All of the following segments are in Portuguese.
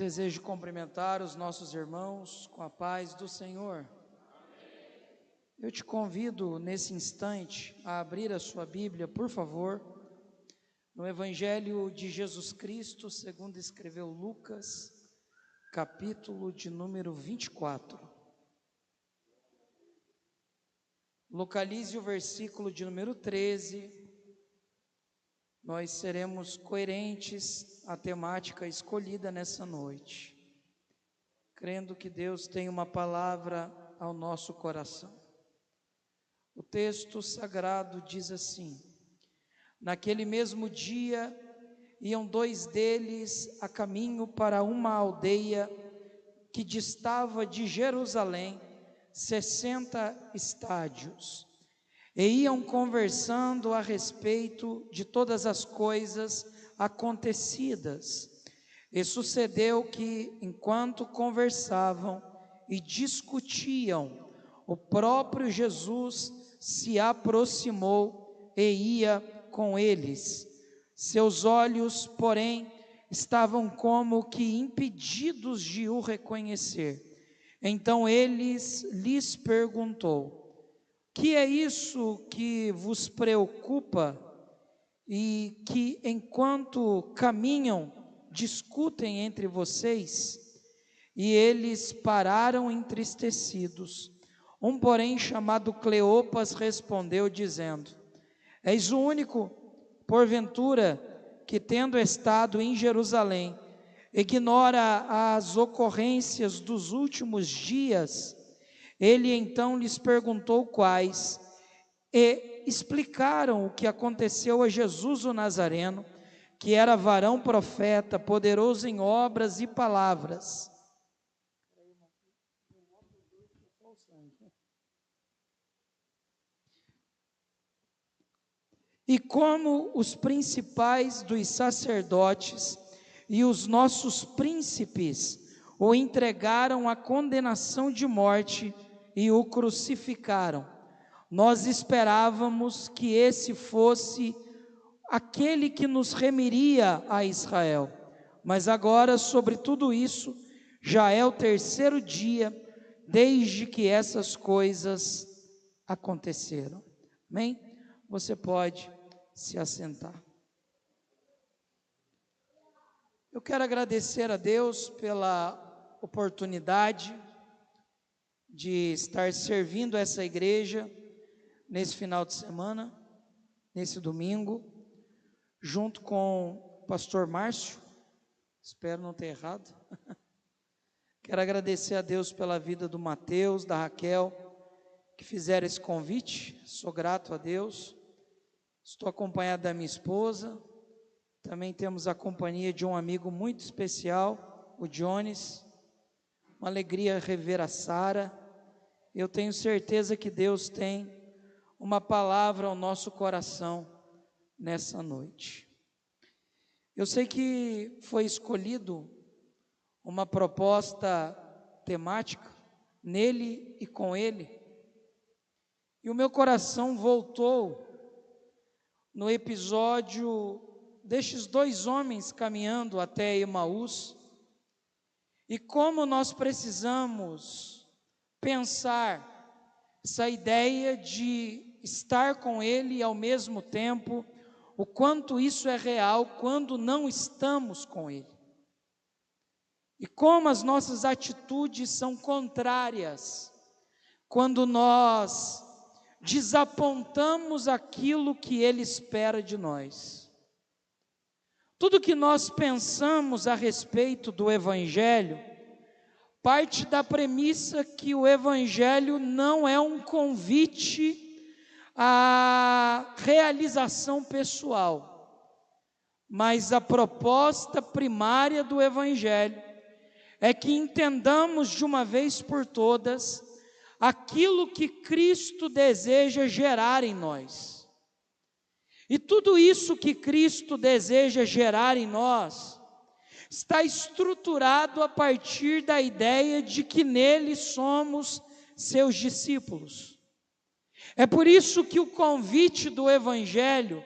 Desejo cumprimentar os nossos irmãos com a paz do Senhor. Eu te convido nesse instante a abrir a sua Bíblia, por favor, no Evangelho de Jesus Cristo, segundo escreveu Lucas, capítulo de número 24. Localize o versículo de número 13. Nós seremos coerentes à temática escolhida nessa noite, crendo que Deus tem uma palavra ao nosso coração. O texto sagrado diz assim: naquele mesmo dia, iam dois deles a caminho para uma aldeia que distava de Jerusalém 60 estádios, e iam conversando a respeito de todas as coisas acontecidas. E sucedeu que, enquanto conversavam e discutiam, o próprio Jesus se aproximou e ia com eles. Seus olhos, porém, estavam como que impedidos de o reconhecer. Então lhes perguntou: que é isso que vos preocupa e que, enquanto caminham, discutem entre vocês? E eles pararam entristecidos. Um, porém, chamado Cleopas, respondeu, dizendo: és o único, porventura, que, tendo estado em Jerusalém, ignora as ocorrências dos últimos dias? Ele então lhes perguntou quais, e explicaram o que aconteceu a Jesus o Nazareno, que era varão profeta, poderoso em obras e palavras. E como os principais dos sacerdotes e os nossos príncipes o entregaram à condenação de morte e o crucificaram. Nós esperávamos que esse fosse aquele que nos remiria a Israel, mas agora, sobre tudo isso, já é o terceiro dia desde que essas coisas aconteceram. Amém? Você pode se assentar. Eu quero agradecer a Deus pela oportunidade de estar servindo essa igreja nesse final de semana, nesse domingo, junto com o pastor Márcio, espero não ter errado. Quero agradecer a Deus pela vida do Mateus, da Raquel, que fizeram esse convite. Sou grato a Deus. Estou acompanhado da minha esposa. Também temos a companhia de um amigo muito especial, o Jones. Uma alegria rever a Sara. Eu tenho certeza que Deus tem uma palavra ao nosso coração nessa noite. Eu sei que foi escolhido uma proposta temática, nele e com ele, e o meu coração voltou no episódio destes dois homens caminhando até Emaús, e como nós precisamos pensar essa ideia de estar com ele e ao mesmo tempo o quanto isso é real quando não estamos com ele. E como as nossas atitudes são contrárias quando nós desapontamos aquilo que ele espera de nós. Tudo que nós pensamos a respeito do Evangelho parte da premissa que o Evangelho não é um convite à realização pessoal, mas a proposta primária do Evangelho é que entendamos de uma vez por todas aquilo que Cristo deseja gerar em nós. E tudo isso que Cristo deseja gerar em nós está estruturado a partir da ideia de que nele somos seus discípulos. É por isso que o convite do Evangelho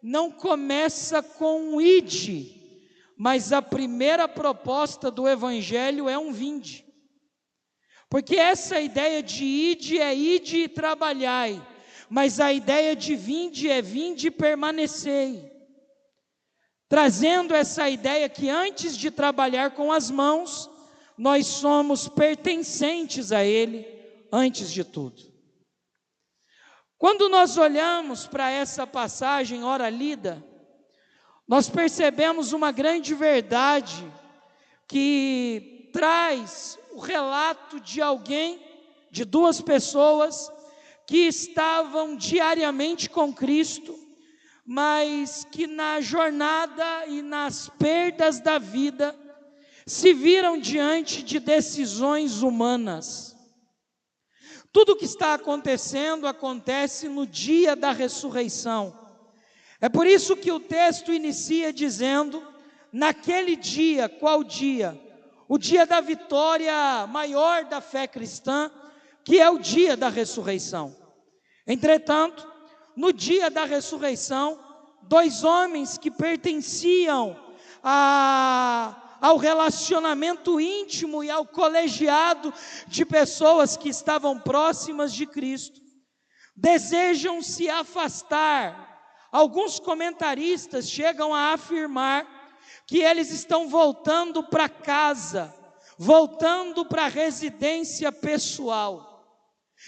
não começa com um ide, mas a primeira proposta do Evangelho é um vinde. Porque essa ideia de ide é ide e trabalhai, mas a ideia de vinde é vinde e permanecei. Trazendo essa ideia que antes de trabalhar com as mãos, nós somos pertencentes a Ele antes de tudo. Quando nós olhamos para essa passagem, ora lida, nós percebemos uma grande verdade que traz o relato de alguém, de duas pessoas que estavam diariamente com Cristo, mas que na jornada e nas perdas da vida se viram diante de decisões humanas. Tudo o que está acontecendo acontece no dia da ressurreição. É por isso que o texto inicia dizendo: naquele dia, qual dia? O dia da vitória maior da fé cristã, que é o dia da ressurreição. Entretanto, no dia da ressurreição, dois homens que pertenciam ao relacionamento íntimo e ao colegiado de pessoas que estavam próximas de Cristo, desejam se afastar. Alguns comentaristas chegam a afirmar que eles estão voltando para casa, voltando para a residência pessoal.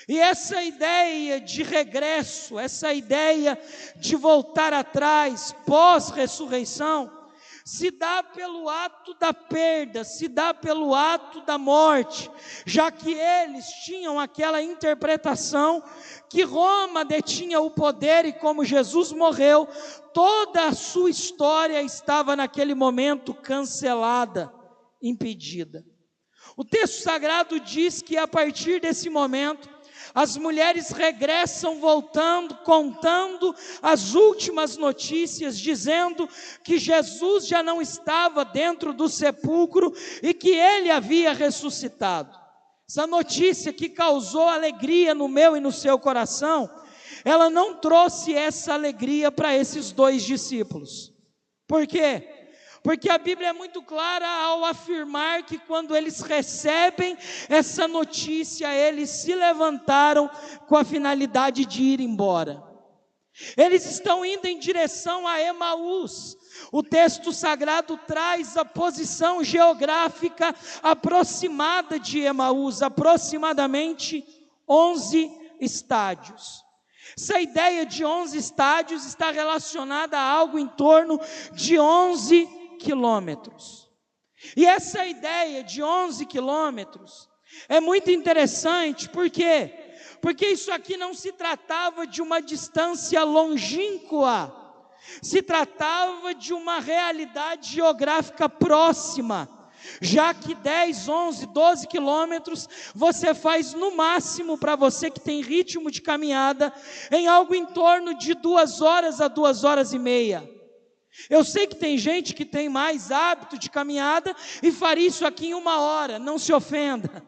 E essa ideia de regresso, essa ideia de voltar atrás, pós-ressurreição, se dá pelo ato da perda, se dá pelo ato da morte, já que eles tinham aquela interpretação que Roma detinha o poder e como Jesus morreu, toda a sua história estava naquele momento cancelada, impedida. O texto sagrado diz que a partir desse momento, as mulheres regressam voltando, contando as últimas notícias, dizendo que Jesus já não estava dentro do sepulcro e que ele havia ressuscitado. Essa notícia que causou alegria no meu e no seu coração, ela não trouxe essa alegria para esses dois discípulos. Por quê? Porque a Bíblia é muito clara ao afirmar que quando eles recebem essa notícia, eles se levantaram com a finalidade de ir embora. Eles estão indo em direção a Emaús. O texto sagrado traz a posição geográfica aproximada de Emaús, aproximadamente 11 estádios. Essa ideia de 11 estádios está relacionada a algo em torno de 11 quilômetros. E essa ideia de 11 quilômetros é muito interessante, por quê? Porque isso aqui não se tratava de uma distância longínqua, se tratava de uma realidade geográfica próxima, já que 10, 11, 12 quilômetros você faz no máximo, para você que tem ritmo de caminhada, em algo em torno de 2 horas a 2 horas e meia. Eu sei que tem gente que tem mais hábito de caminhada e faria isso aqui em 1 hora, não se ofenda.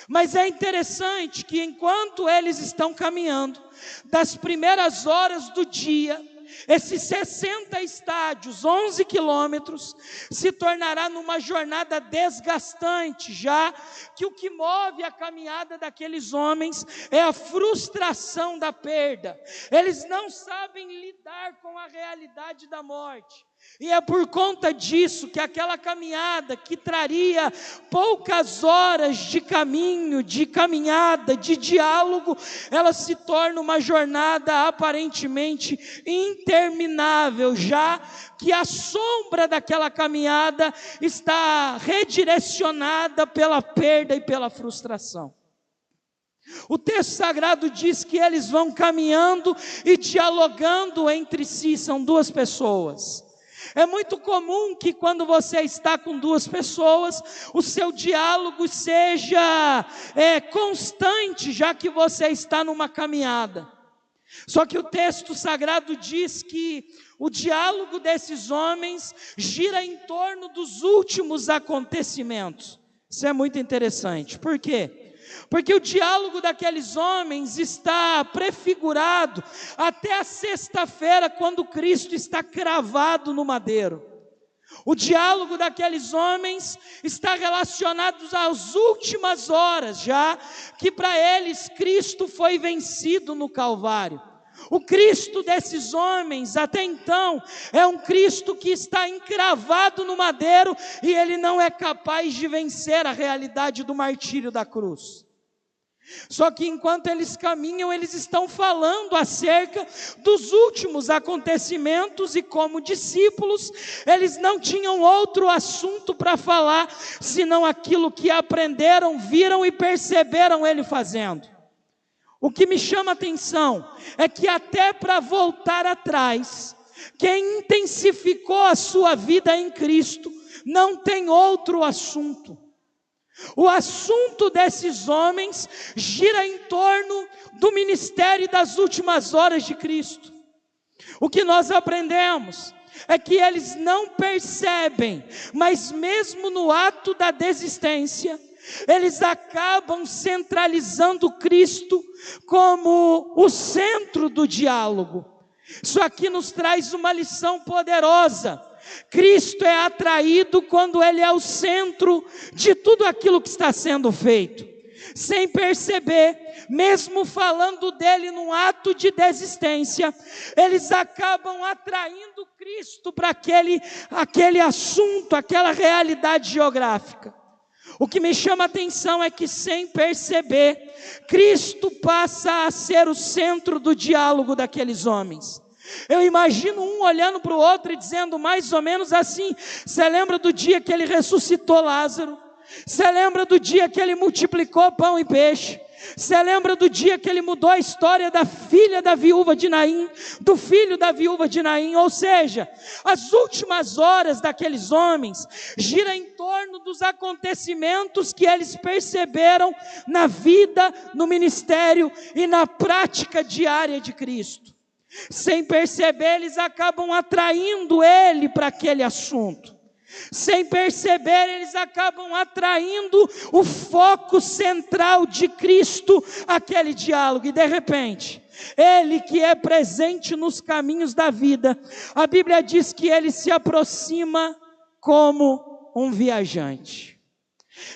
Mas é interessante que enquanto eles estão caminhando, das primeiras horas do dia, esses 60 estádios, 11 quilômetros, se tornará numa jornada desgastante, já que o que move a caminhada daqueles homens é a frustração da perda. Eles não sabem lidar com a realidade da morte. E é por conta disso que aquela caminhada que traria poucas horas de caminho, de caminhada, de diálogo, ela se torna uma jornada aparentemente interminável, já que a sombra daquela caminhada está redirecionada pela perda e pela frustração. O texto sagrado diz que eles vão caminhando e dialogando entre si, são duas pessoas. É muito comum que quando você está com duas pessoas, o seu diálogo seja constante, já que você está numa caminhada. Só que o texto sagrado diz que o diálogo desses homens gira em torno dos últimos acontecimentos. Isso é muito interessante. Por quê? Porque o diálogo daqueles homens está prefigurado até a sexta-feira, quando Cristo está cravado no madeiro. O diálogo daqueles homens está relacionado às últimas horas, já que para eles Cristo foi vencido no Calvário. O Cristo desses homens, até então, é um Cristo que está encravado no madeiro e ele não é capaz de vencer a realidade do martírio da cruz. Só que enquanto eles caminham, eles estão falando acerca dos últimos acontecimentos e como discípulos, eles não tinham outro assunto para falar, senão aquilo que aprenderam, viram e perceberam ele fazendo. O que me chama a atenção é que até para voltar atrás, quem intensificou a sua vida em Cristo, não tem outro assunto. O assunto desses homens gira em torno do ministério das últimas horas de Cristo. O que nós aprendemos é que eles não percebem, mas mesmo no ato da desistência, eles acabam centralizando Cristo como o centro do diálogo. Isso aqui nos traz uma lição poderosa. Cristo é atraído quando Ele é o centro de tudo aquilo que está sendo feito. Sem perceber, mesmo falando dele num ato de desistência, eles acabam atraindo Cristo para aquele assunto, aquela realidade geográfica. O que me chama a atenção é que, sem perceber, Cristo passa a ser o centro do diálogo daqueles homens. Eu imagino um olhando para o outro e dizendo mais ou menos assim: você lembra do dia que ele ressuscitou Lázaro? Você lembra do dia que ele multiplicou pão e peixe? Você lembra do dia que ele mudou a história da filha da viúva de Naim, do filho da viúva de Naim? Ou seja, as últimas horas daqueles homens giram em torno dos acontecimentos que eles perceberam na vida, no ministério e na prática diária de Cristo. Sem perceber, eles acabam atraindo ele para aquele assunto. Sem perceber, eles acabam atraindo o foco central de Cristo àquele diálogo. E de repente, Ele que é presente nos caminhos da vida, a Bíblia diz que Ele se aproxima como um viajante.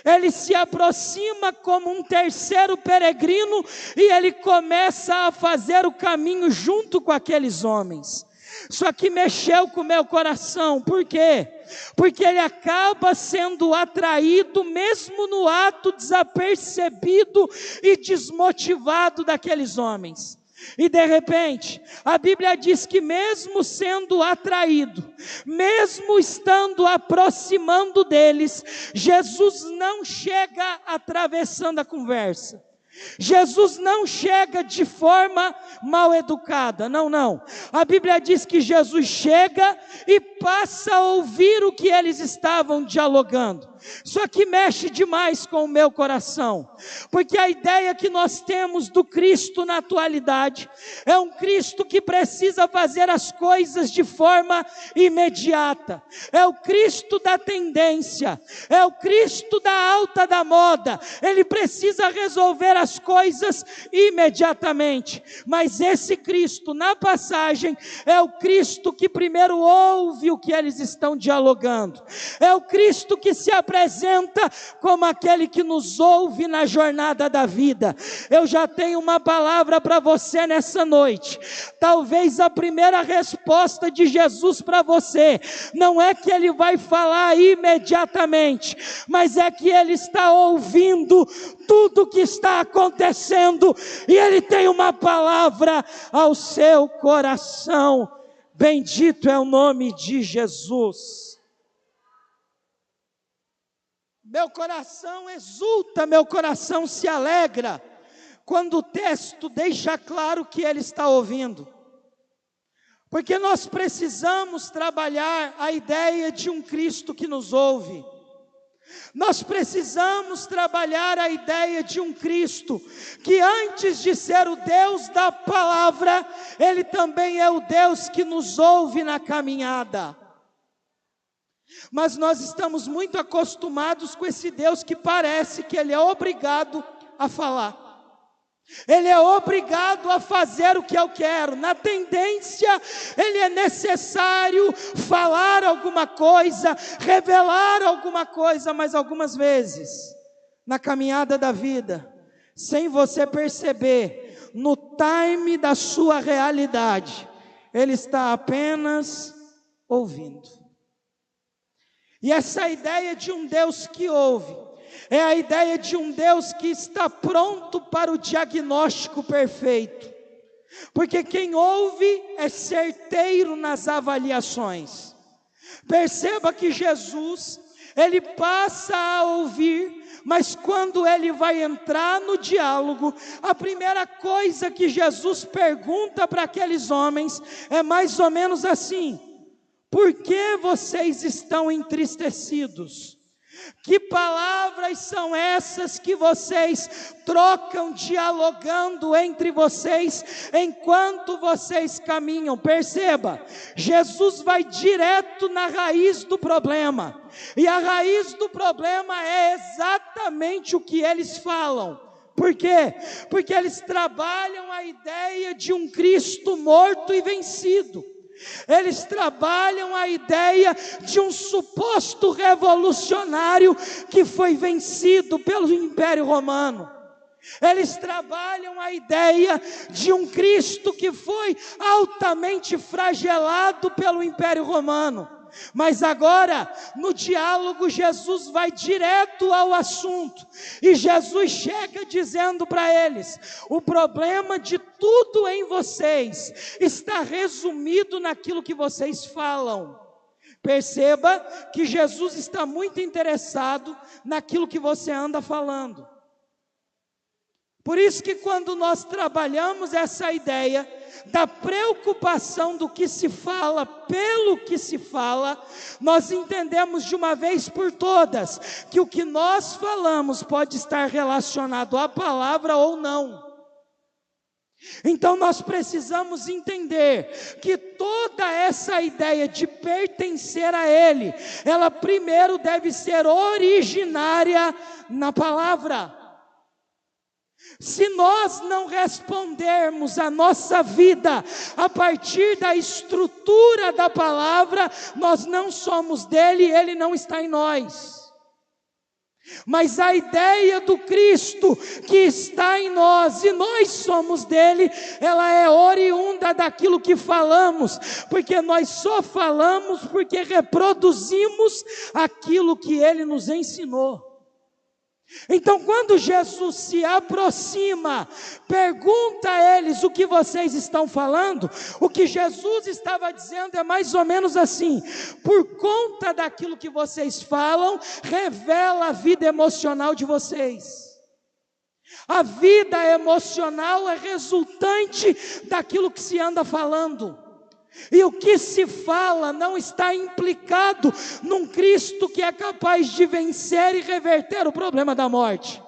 Ele se aproxima como um terceiro peregrino e ele começa a fazer o caminho junto com aqueles homens. Isso aqui mexeu com o meu coração. Por quê? Porque ele acaba sendo atraído mesmo no ato desapercebido e desmotivado daqueles homens. E de repente, a Bíblia diz que mesmo sendo atraído, mesmo estando aproximando deles, Jesus não chega atravessando a conversa. Jesus não chega de forma mal educada, não. A Bíblia diz que Jesus chega e passa a ouvir o que eles estavam dialogando. Isso aqui mexe demais com o meu coração, porque a ideia que nós temos do Cristo na atualidade é um Cristo que precisa fazer as coisas de forma imediata, é o Cristo da tendência, é o Cristo da alta da moda, ele precisa resolver as coisas imediatamente. Mas esse Cristo na passagem é o Cristo que primeiro ouve o que eles estão dialogando, é o Cristo que se apresenta como aquele que nos ouve na jornada da vida. Eu já tenho uma palavra para você nessa noite. Talvez a primeira resposta de Jesus para você não é que ele vai falar imediatamente, mas é que ele está ouvindo tudo o que está acontecendo e ele tem uma palavra ao seu coração. Bendito é o nome de Jesus. Meu coração exulta, meu coração se alegra, quando o texto deixa claro que ele está ouvindo. Porque nós precisamos trabalhar a ideia de um Cristo que nos ouve. Nós precisamos trabalhar a ideia de um Cristo que antes de ser o Deus da palavra, Ele também é o Deus que nos ouve na caminhada. Mas nós estamos muito acostumados com esse Deus que parece que Ele é obrigado a falar. Ele é obrigado a fazer o que eu quero. Na tendência, ele é necessário falar alguma coisa, revelar alguma coisa, mas algumas vezes, na caminhada da vida, sem você perceber, no time da sua realidade, ele está apenas ouvindo. E essa ideia de um Deus que ouve, é a ideia de um Deus que está pronto para o diagnóstico perfeito. Porque quem ouve é certeiro nas avaliações. Perceba que Jesus, ele passa a ouvir, mas quando ele vai entrar no diálogo, a primeira coisa que Jesus pergunta para aqueles homens é mais ou menos assim: por que vocês estão entristecidos? Que palavras são essas que vocês trocam dialogando entre vocês enquanto vocês caminham? Perceba, Jesus vai direto na raiz do problema. E a raiz do problema é exatamente o que eles falam. Por quê? Porque eles trabalham a ideia de um Cristo morto e vencido. Eles trabalham a ideia de um suposto revolucionário que foi vencido pelo Império Romano. Eles trabalham a ideia de um Cristo que foi altamente flagelado pelo Império Romano. Mas agora, no diálogo, Jesus vai direto ao assunto, e Jesus chega dizendo para eles: o problema de tudo em vocês está resumido naquilo que vocês falam. Perceba que Jesus está muito interessado naquilo que você anda falando. Por isso que quando nós trabalhamos essa ideia da preocupação do que se fala pelo que se fala, nós entendemos de uma vez por todas que o que nós falamos pode estar relacionado à palavra ou não. Então nós precisamos entender que toda essa ideia de pertencer a Ele, ela primeiro deve ser originária na palavra. Se nós não respondermos a nossa vida a partir da estrutura da palavra, nós não somos dele, ele não está em nós. Mas a ideia do Cristo que está em nós e nós somos dele, ela é oriunda daquilo que falamos, porque nós só falamos porque reproduzimos aquilo que ele nos ensinou. Então, quando Jesus se aproxima, pergunta a eles o que vocês estão falando, o que Jesus estava dizendo é mais ou menos assim: por conta daquilo que vocês falam, revela a vida emocional de vocês. A vida emocional é resultante daquilo que se anda falando. E o que se fala não está implicado num Cristo que é capaz de vencer e reverter o problema da morte,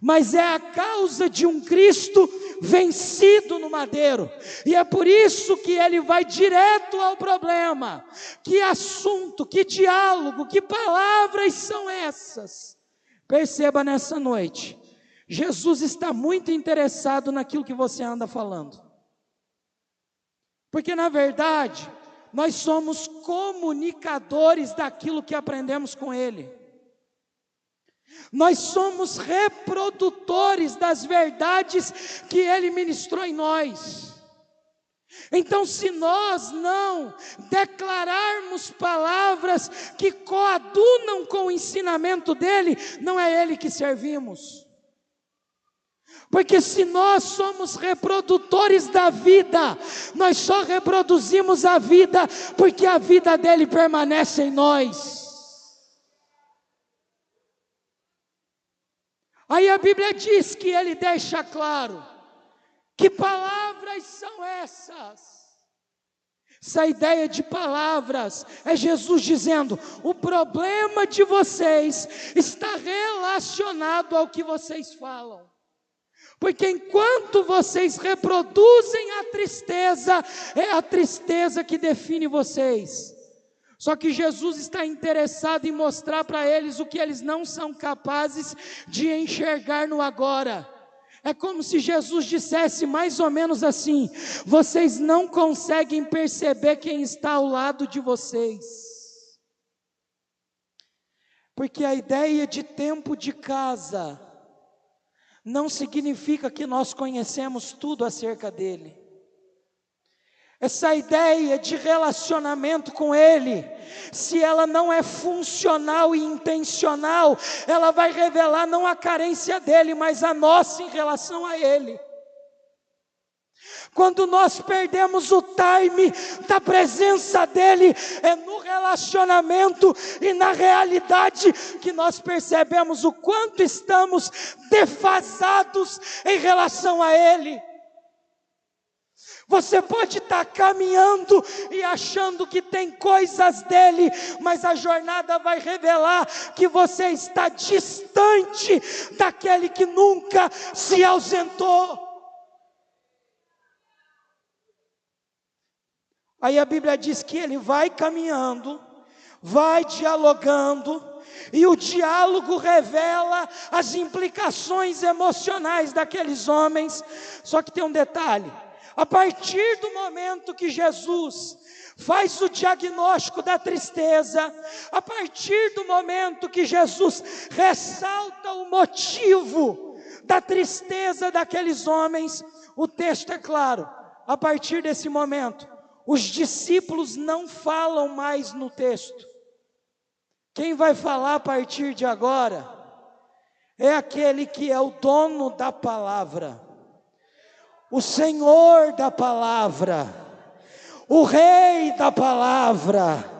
mas é a causa de um Cristo vencido no madeiro. E é por isso que ele vai direto ao problema. Que assunto, que diálogo, que palavras são essas? Perceba nessa noite, Jesus está muito interessado naquilo que você anda falando. Porque na verdade, nós somos comunicadores daquilo que aprendemos com Ele. Nós somos reprodutores das verdades que Ele ministrou em nós. Então, se nós não declararmos palavras que coadunam com o ensinamento dEle, não é Ele que servimos. Porque se nós somos reprodutores da vida, nós só reproduzimos a vida porque a vida dele permanece em nós. Aí a Bíblia diz que ele deixa claro: que palavras são essas? Essa ideia de palavras é Jesus dizendo: o problema de vocês está relacionado ao que vocês falam. Porque enquanto vocês reproduzem a tristeza, é a tristeza que define vocês. Só que Jesus está interessado em mostrar para eles o que eles não são capazes de enxergar no agora. É como se Jesus dissesse mais ou menos assim: vocês não conseguem perceber quem está ao lado de vocês, porque a ideia de tempo de casa não significa que nós conhecemos tudo acerca dele. Essa ideia de relacionamento com Ele, se ela não é funcional e intencional, ela vai revelar não a carência dEle, mas a nossa em relação a Ele. Quando nós perdemos o time da presença dEle, é no relacionamento e na realidade que nós percebemos o quanto estamos defasados em relação a Ele. Você pode estar caminhando e achando que tem coisas dele, mas a jornada vai revelar que você está distante daquele que nunca se ausentou. Aí a Bíblia diz que ele vai caminhando, vai dialogando, e o diálogo revela as implicações emocionais daqueles homens. Só que tem um detalhe: a partir do momento que Jesus faz o diagnóstico da tristeza, a partir do momento que Jesus ressalta o motivo da tristeza daqueles homens, o texto é claro: a partir desse momento, os discípulos não falam mais no texto. Quem vai falar a partir de agora é aquele que é o dono da palavra, o Senhor da palavra, o Rei da palavra,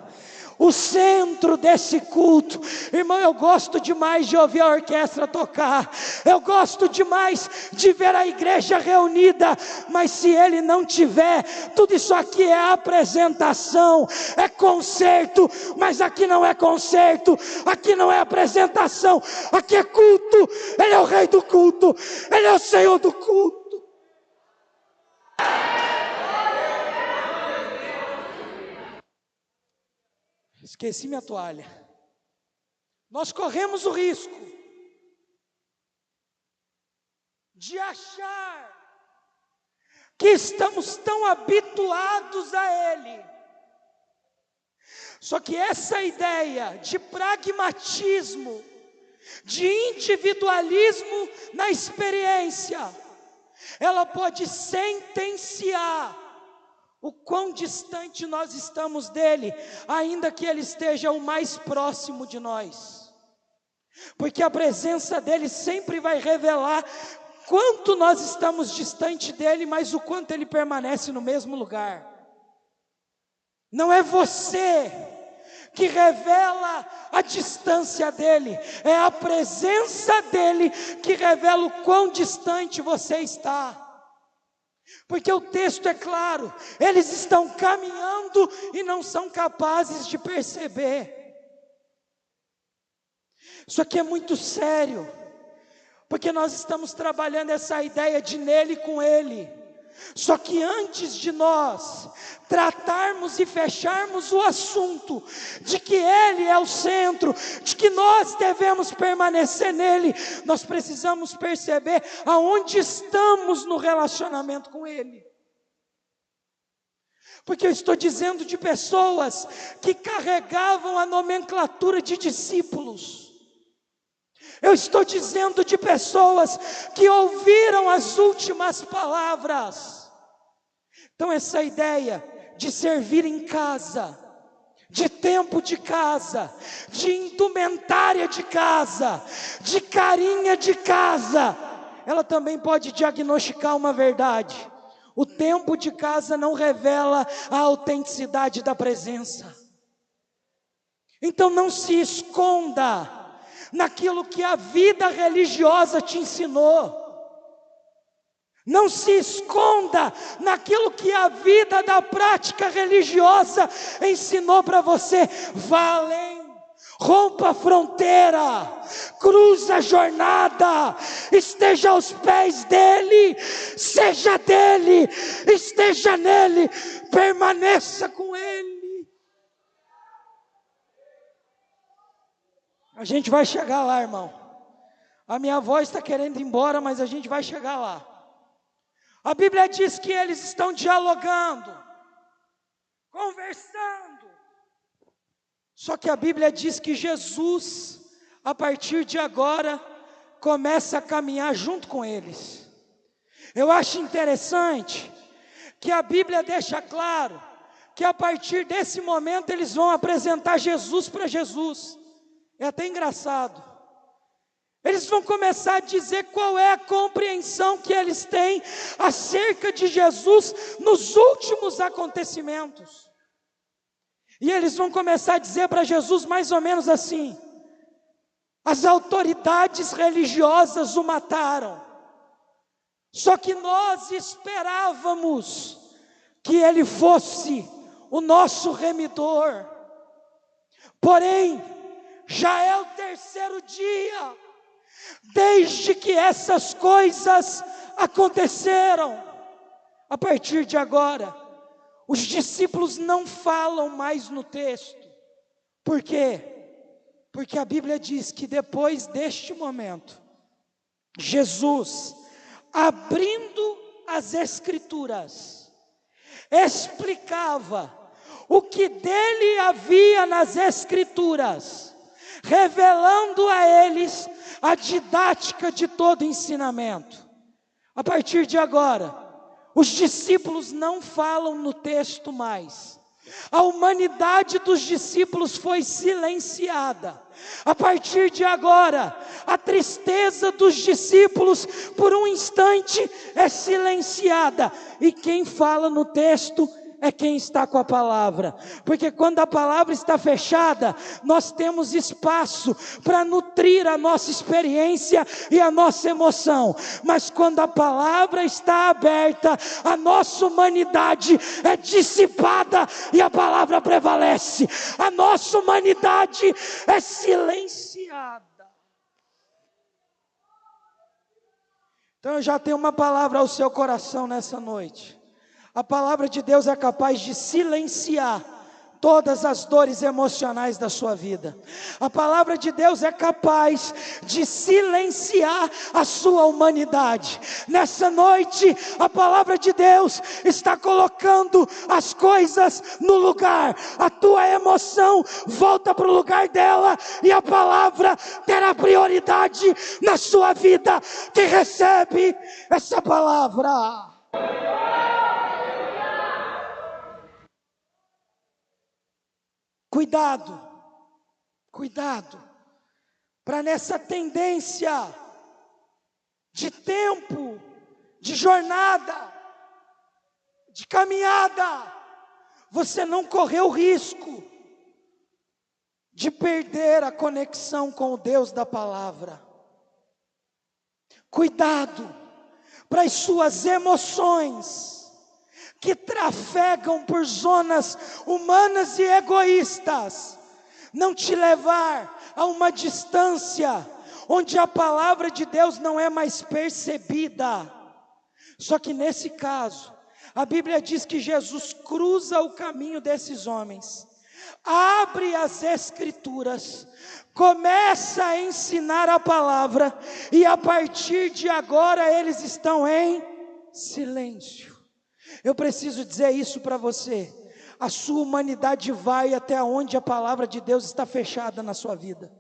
o centro desse culto. Irmão, eu gosto demais de ouvir a orquestra tocar, eu gosto demais de ver a igreja reunida, mas se ele não tiver, tudo isso aqui é apresentação, é concerto, mas aqui não é concerto, aqui não é apresentação, aqui é culto. Ele é o Rei do culto, Ele é o Senhor do culto. Esqueci minha toalha. Nós corremos o risco de achar que estamos tão habituados a Ele. Só que essa ideia de pragmatismo, de individualismo na experiência, ela pode sentenciar o quão distante nós estamos dele, ainda que ele esteja o mais próximo de nós, porque a presença dele sempre vai revelar quanto nós estamos distante dele, mas o quanto ele permanece no mesmo lugar. Não é você que revela a distância dele, é a presença dele que revela o quão distante você está. Porque o texto é claro, eles estão caminhando e não são capazes de perceber. Isso aqui é muito sério, porque nós estamos trabalhando essa ideia de nele com ele. Só que antes de nós tratarmos e fecharmos o assunto de que Ele é o centro, de que nós devemos permanecer nele, nós precisamos perceber aonde estamos no relacionamento com Ele. Porque eu estou dizendo de pessoas que carregavam a nomenclatura de discípulos. Eu estou dizendo de pessoas que ouviram as últimas palavras. Então essa ideia de servir em casa, de tempo de casa, de indumentária de casa, de carinha de casa, ela também pode diagnosticar uma verdade: o tempo de casa não revela a autenticidade da presença. Então não se esconda naquilo que a vida religiosa te ensinou. Não se esconda naquilo que a vida da prática religiosa ensinou para você. Vá além, rompa a fronteira, cruza a jornada, esteja aos pés dele, seja dele, esteja nele, permaneça com ele. A gente vai chegar lá, irmão, A minha voz está querendo ir embora, mas a gente vai chegar lá. A Bíblia diz que eles estão dialogando, conversando. Só que a Bíblia diz que Jesus, a partir de agora, começa a caminhar junto com eles. Eu acho interessante que a Bíblia deixa claro que a partir desse momento eles vão apresentar Jesus para Jesus. É até engraçado. Eles vão começar a dizer qual é a compreensão que eles têm acerca de Jesus nos últimos acontecimentos. E eles vão começar a dizer para Jesus mais ou menos assim: as autoridades religiosas o mataram, só que nós esperávamos que ele fosse o nosso remidor. Porém, já é o terceiro dia desde que essas coisas aconteceram. A partir de agora, os discípulos não falam mais no texto. Por quê? Porque a Bíblia diz que depois deste momento, Jesus, abrindo as Escrituras, explicava o que dele havia nas Escrituras, revelando a eles a didática de todo ensinamento. A partir de agora, os discípulos não falam no texto mais. A humanidade dos discípulos foi silenciada. A partir de agora, a tristeza dos discípulos, por um instante, é silenciada. E quem fala no texto é quem está com a palavra, porque quando a palavra está fechada, nós temos espaço para nutrir a nossa experiência e a nossa emoção, mas quando a palavra está aberta, a nossa humanidade é dissipada e a palavra prevalece, a nossa humanidade é silenciada. Então eu já tenho uma palavra ao seu coração nessa noite. A palavra de Deus é capaz de silenciar todas as dores emocionais da sua vida. A palavra de Deus é capaz de silenciar a sua humanidade. Nessa noite, a palavra de Deus está colocando as coisas no lugar. A tua emoção volta para o lugar dela e a palavra terá prioridade na sua vida. Quem recebe essa palavra? Cuidado, para nessa tendência de tempo, de jornada, de caminhada, você não correr o risco de perder a conexão com o Deus da palavra. Cuidado para as suas emoções, que trafegam por zonas humanas e egoístas, não te levar a uma distância onde a palavra de Deus não é mais percebida. Só que nesse caso, a Bíblia diz que Jesus cruza o caminho desses homens, abre as Escrituras, começa a ensinar a palavra, e a partir de agora eles estão em silêncio. Eu preciso dizer isso para você: a sua humanidade vai até onde a palavra de Deus está fechada na sua vida.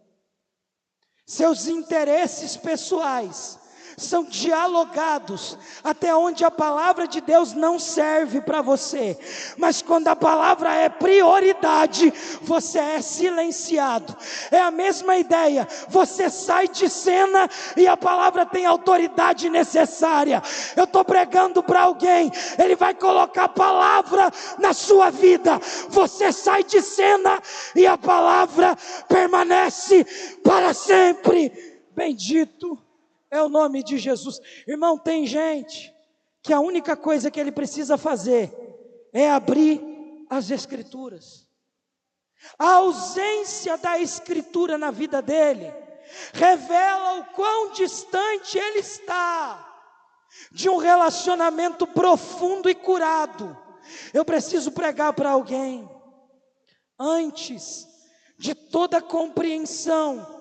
Seus interesses pessoais são dialogados até onde a palavra de Deus não serve para você, mas quando a palavra é prioridade, você é silenciado. É a mesma ideia, você sai de cena e a palavra tem a autoridade necessária. Eu estou pregando para alguém, ele vai colocar a palavra na sua vida, você sai de cena e a palavra permanece para sempre. Bendito é o nome de Jesus. Irmão, tem gente que a única coisa que ele precisa fazer é abrir as Escrituras. A ausência da Escritura na vida dele revela o quão distante ele está de um relacionamento profundo e curado. Eu preciso pregar para alguém: antes de toda compreensão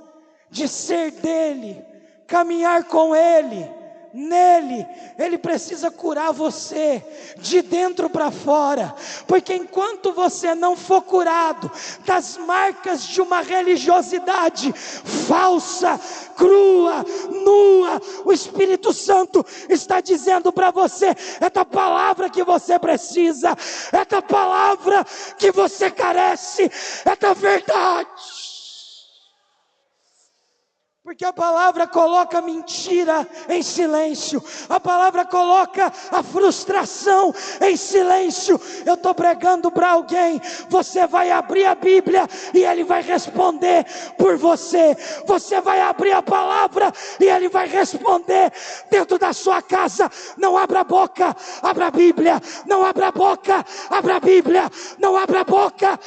de ser dele, caminhar com Ele, nele. Ele precisa curar você de dentro para fora, porque enquanto você não for curado das marcas de uma religiosidade falsa, crua, nua, o Espírito Santo está dizendo para você: é da palavra que você precisa, é da palavra que você carece, é da verdade. Porque a palavra coloca a mentira em silêncio, a palavra coloca a frustração em silêncio. Eu estou pregando para alguém, você vai abrir a Bíblia e Ele vai responder por você. Você vai abrir a palavra e Ele vai responder dentro da sua casa. Não abra a boca, abra a Bíblia. Não abra a boca, abra a Bíblia. Não abra a boca.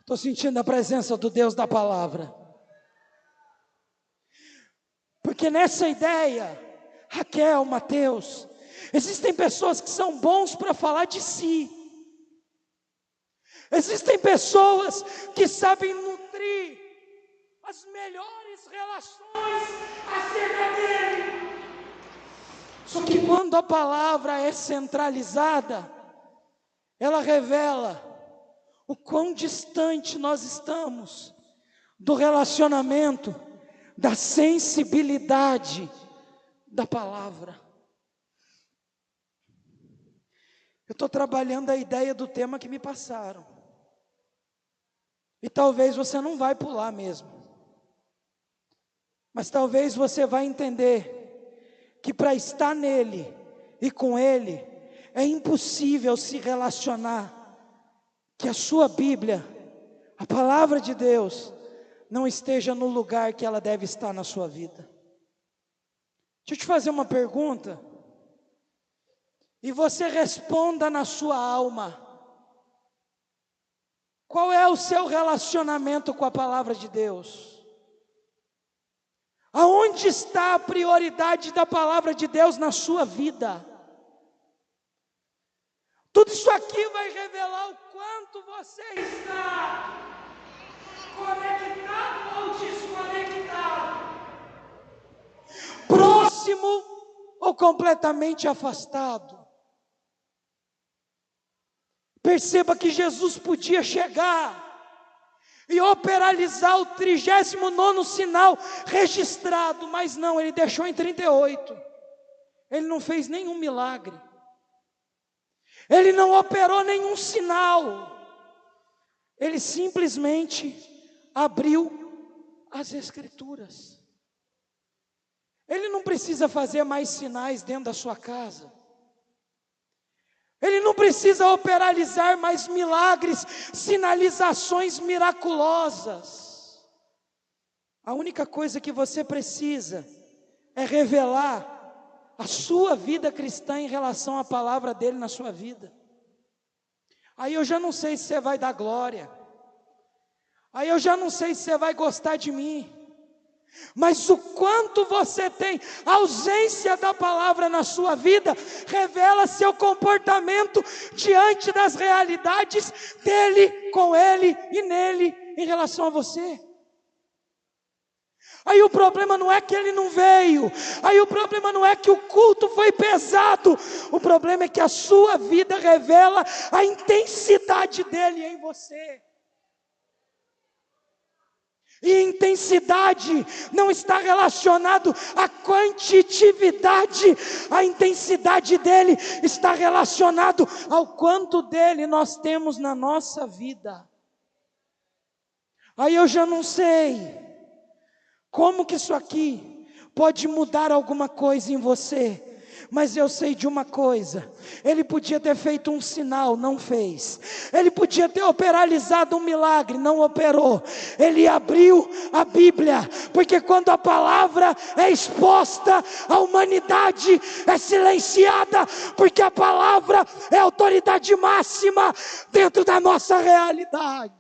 Estou sentindo a presença do Deus da palavra. Porque nessa ideia, Raquel, Mateus, existem pessoas que são bons para falar de si. Existem pessoas que sabem nutrir as melhores relações acerca dele. Só que quando a palavra é centralizada, ela revela o quão distante nós estamos do relacionamento, da sensibilidade da palavra. Eu estou trabalhando a ideia do tema que me passaram. E talvez você não vai pular mesmo. Mas talvez você vai entender que para estar nele e com ele, é impossível se relacionar que a sua Bíblia, a palavra de Deus, não esteja no lugar que ela deve estar na sua vida. Deixa eu te fazer uma pergunta, e você responda na sua alma. Qual é o seu relacionamento com a palavra de Deus? Aonde está a prioridade da palavra de Deus na sua vida? Tudo isso aqui vai revelar o quanto você está conectado ou desconectado, próximo ou completamente afastado. Perceba que Jesus podia chegar e operalizar o 39º sinal registrado, mas não, ele deixou em 38. Ele não fez nenhum milagre. Ele não operou nenhum sinal. Ele simplesmente abriu as Escrituras. Ele não precisa fazer mais sinais dentro da sua casa. Ele não precisa operalizar mais milagres, sinalizações miraculosas. A única coisa que você precisa é revelar a sua vida cristã em relação à palavra dele na sua vida. Aí eu já não sei se você vai dar glória. Aí eu já não sei se você vai gostar de mim. Mas o quanto você tem ausência da palavra na sua vida, revela seu comportamento diante das realidades dele, com ele e nele em relação a você. Aí o problema não é que ele não veio, aí o problema não é que o culto foi pesado, o problema é que a sua vida revela a intensidade dele em você. E intensidade não está relacionado à quantitatividade, a intensidade dele está relacionado ao quanto dele nós temos na nossa vida. Aí eu já não sei como que isso aqui pode mudar alguma coisa em você, mas eu sei de uma coisa: ele podia ter feito um sinal, não fez. Ele podia ter operalizado um milagre, não operou. Ele abriu a Bíblia, porque quando a palavra é exposta, a humanidade é silenciada, porque a palavra é a autoridade máxima dentro da nossa realidade.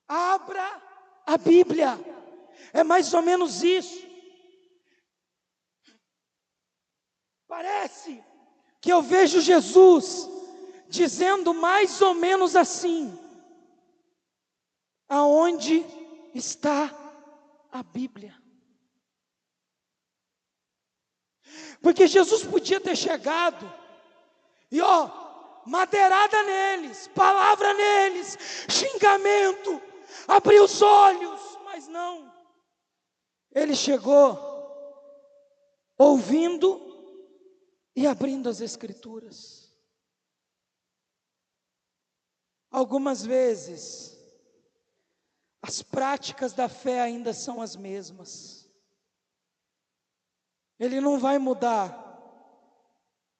Abra a Bíblia, é mais ou menos isso. Parece que eu vejo Jesus dizendo mais ou menos assim: aonde está a Bíblia? Porque Jesus podia ter chegado e madeirada neles, palavra neles, xingamento, abriu os olhos, mas não. Ele chegou ouvindo e abrindo as Escrituras. Algumas vezes, as práticas da fé ainda são as mesmas. Ele não vai mudar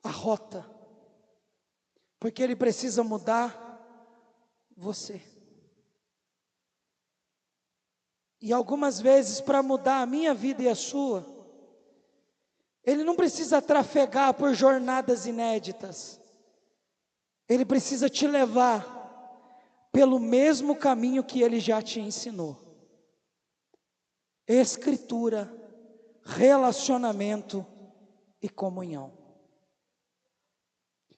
a rota, porque Ele precisa mudar você. E algumas vezes, para mudar a minha vida e a sua, Ele não precisa trafegar por jornadas inéditas. Ele precisa te levar pelo mesmo caminho que Ele já te ensinou. Escritura, relacionamento e comunhão.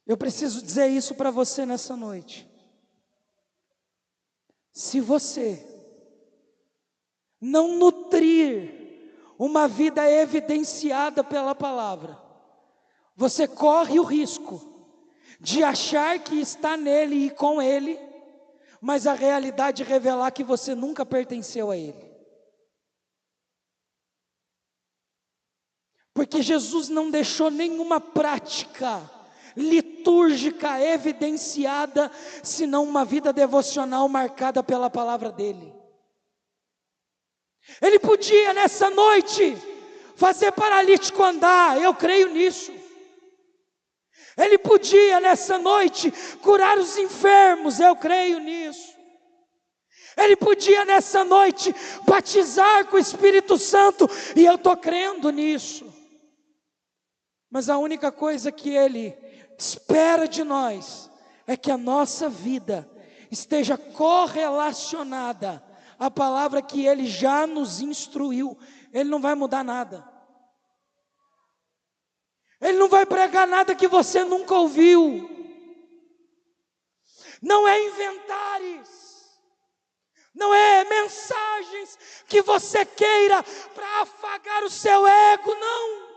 Eu preciso dizer isso para você nessa noite. Se você não nutrir uma vida evidenciada pela palavra, você corre o risco de achar que está nele e com ele, mas a realidade revelar que você nunca pertenceu a ele. Porque Jesus não deixou nenhuma prática litúrgica evidenciada, senão uma vida devocional marcada pela palavra dele. Ele podia nessa noite fazer paralítico andar, eu creio nisso. Ele podia nessa noite curar os enfermos, eu creio nisso. Ele podia nessa noite batizar com o Espírito Santo, e eu estou crendo nisso. Mas a única coisa que Ele espera de nós é que a nossa vida esteja correlacionada à palavra que Ele já nos instruiu. Ele não vai mudar nada. Ele não vai pregar nada que você nunca ouviu. Não é inventares, não é mensagens que você queira para afagar o seu ego, não.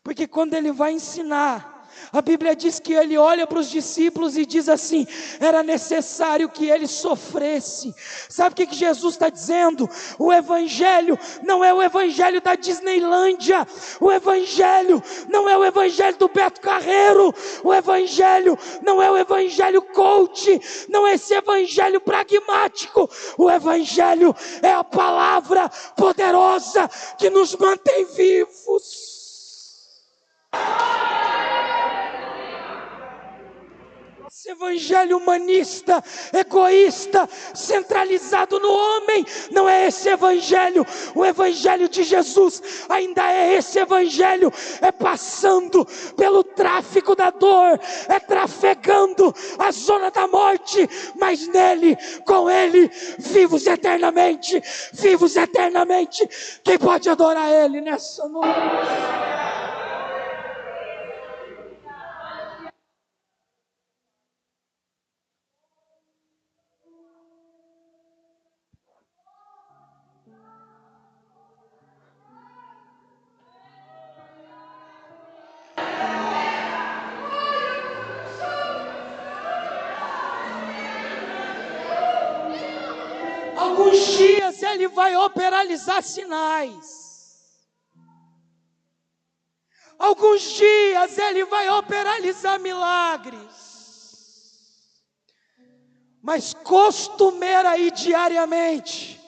Porque quando Ele vai ensinar, a Bíblia diz que Ele olha para os discípulos e diz assim: era necessário que Ele sofresse. Sabe o que Jesus está dizendo? O Evangelho não é o Evangelho da Disneylândia. O Evangelho não é o Evangelho do Beto Carreiro. O Evangelho não é o Evangelho coach. Não é esse Evangelho pragmático. O Evangelho é a palavra poderosa que nos mantém vivos. Esse evangelho humanista, egoísta, centralizado no homem, não é esse evangelho. O evangelho de Jesus ainda é esse evangelho, é passando pelo tráfico da dor, é trafegando a zona da morte, mas nele, com ele, vivos eternamente, vivos eternamente. Quem pode adorar ele nessa noite? Alguns dias Ele vai operalizar sinais. Alguns dias Ele vai operalizar milagres. Mas costumeira e diariamente,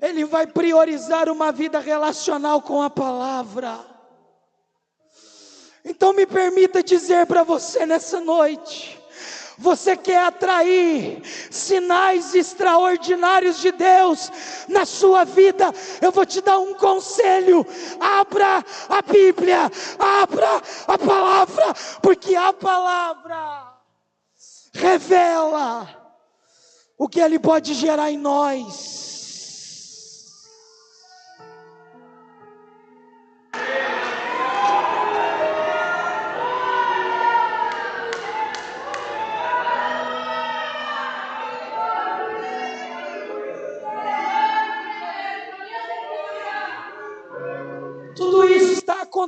Ele vai priorizar uma vida relacional com a palavra. Então me permita dizer para você nessa noite: você quer atrair sinais extraordinários de Deus na sua vida? Eu vou te dar um conselho: abra a Bíblia, abra a palavra, porque a palavra revela o que Ele pode gerar em nós.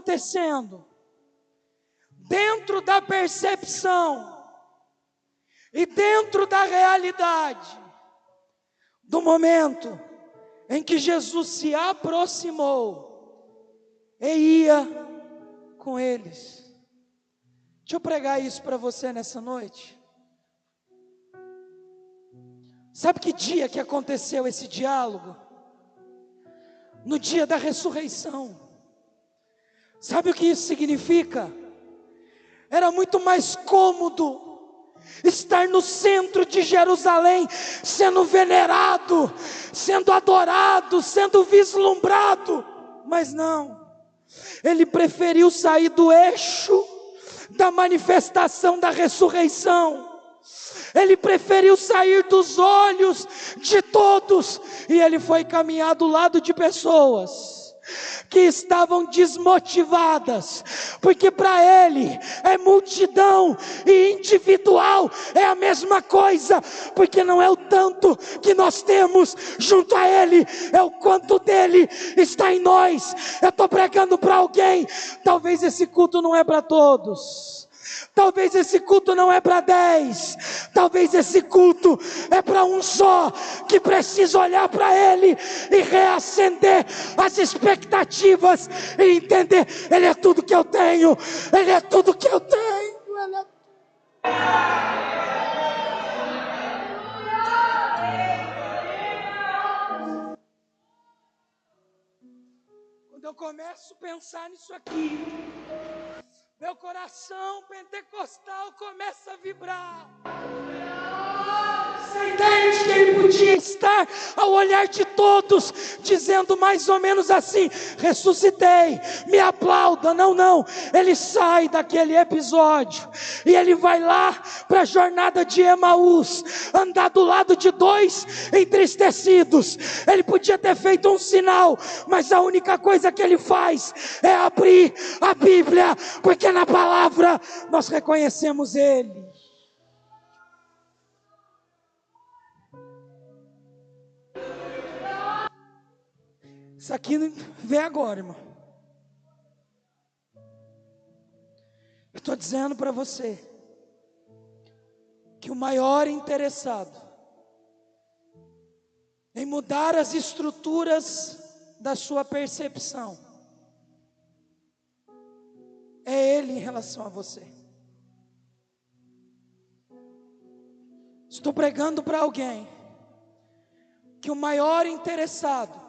acontecendo dentro da percepção e dentro da realidade do momento em que Jesus se aproximou e ia com eles. Deixa eu pregar isso para você nessa noite. Sabe que dia que aconteceu esse diálogo? No dia da ressurreição. Sabe o que isso significa? Era muito mais cômodo estar no centro de Jerusalém, sendo venerado, sendo adorado, sendo vislumbrado. Mas não, ele preferiu sair do eixo da manifestação da ressurreição. Ele preferiu sair dos olhos de todos, e ele foi caminhar do lado de pessoas que estavam desmotivadas, porque para ele é multidão e individual é a mesma coisa, porque não é o tanto que nós temos junto a ele, é o quanto dele está em nós. Eu estou pregando para alguém, talvez esse culto não é para todos. Talvez esse culto não é para 10, talvez esse culto é para um só, que precisa olhar para ele e reacender as expectativas e entender, ele é tudo que eu tenho, ele é tudo que eu tenho, ele é... Quando eu começo a pensar nisso aqui, meu coração pentecostal começa a vibrar. Você entende que ele podia estar ao olhar de todos, dizendo mais ou menos assim: ressuscitei, me aplauda. Não, ele sai daquele episódio e ele vai lá para a jornada de Emaús, andar do lado de dois entristecidos. Ele podia ter feito um sinal, mas a única coisa que ele faz é abrir a Bíblia, porque na palavra nós reconhecemos ele. Isso aqui vem agora, irmão. Eu estou dizendo para você que o maior interessado em mudar as estruturas da sua percepção é ele em relação a você. Estou pregando para alguém que o maior interessado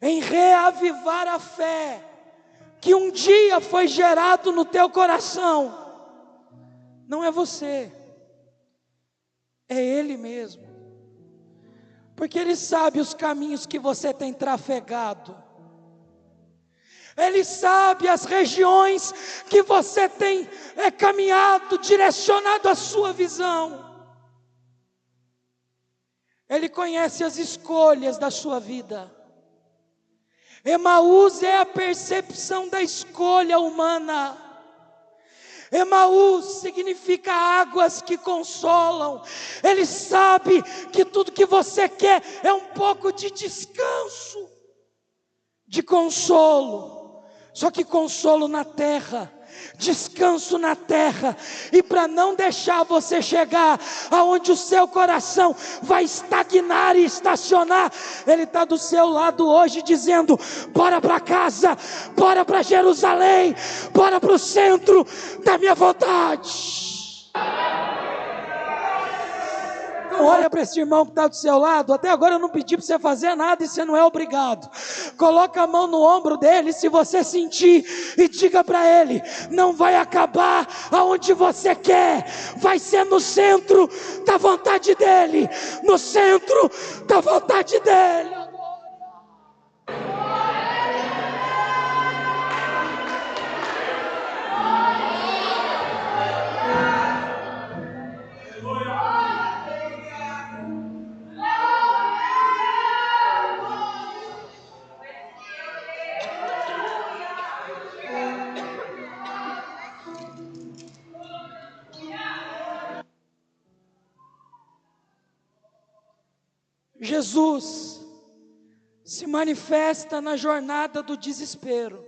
em reavivar a fé que um dia foi gerado no teu coração não é você, é ele mesmo, porque ele sabe os caminhos que você tem trafegado, ele sabe as regiões que você tem caminhado, direcionado a sua visão, ele conhece as escolhas da sua vida. Emaús é a percepção da escolha humana. Emaús significa águas que consolam. Ele sabe que tudo que você quer é um pouco de descanso, de consolo. Só que consolo na terra, descanso na terra, e para não deixar você chegar aonde o seu coração vai estagnar e estacionar, ele está do seu lado hoje dizendo: bora para casa, bora para Jerusalém, bora para o centro da minha vontade. Olha para esse irmão que está do seu lado. Até agora eu não pedi para você fazer nada e você não é obrigado. Coloca a mão no ombro dele se você sentir e diga para ele: não vai acabar aonde você quer, vai ser no centro da vontade dele, no centro da vontade dele. Jesus se manifesta na jornada do desespero.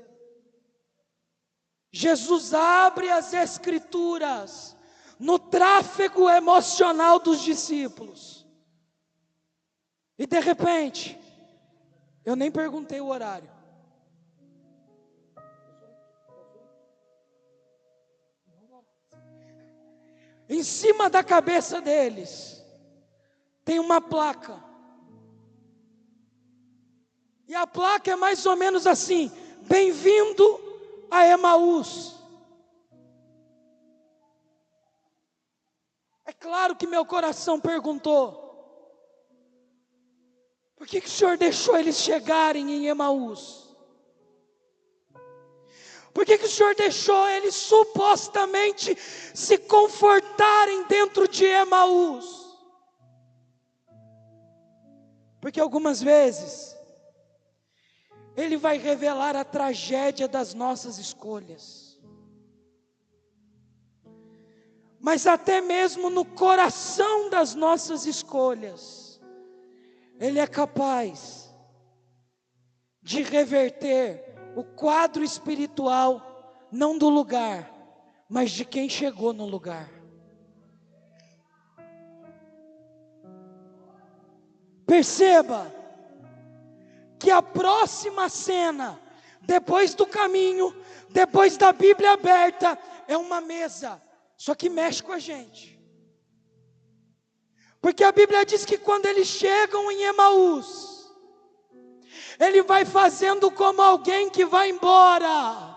Jesus abre as Escrituras no tráfego emocional dos discípulos. E de repente, eu nem perguntei o horário. Em cima da cabeça deles tem uma placa. E a placa é mais ou menos assim: bem-vindo a Emaús. É claro que meu coração perguntou: por que o Senhor deixou eles chegarem em Emaús? Por que o Senhor deixou eles supostamente se confortarem dentro de Emaús? Porque algumas vezes Ele vai revelar a tragédia das nossas escolhas. Mas até mesmo no coração das nossas escolhas, Ele é capaz de reverter o quadro espiritual, não do lugar, mas de quem chegou no lugar. Perceba que a próxima cena, depois do caminho, depois da Bíblia aberta, é uma mesa, só que mexe com a gente. Porque a Bíblia diz que quando eles chegam em Emaús, Ele vai fazendo como alguém que vai embora.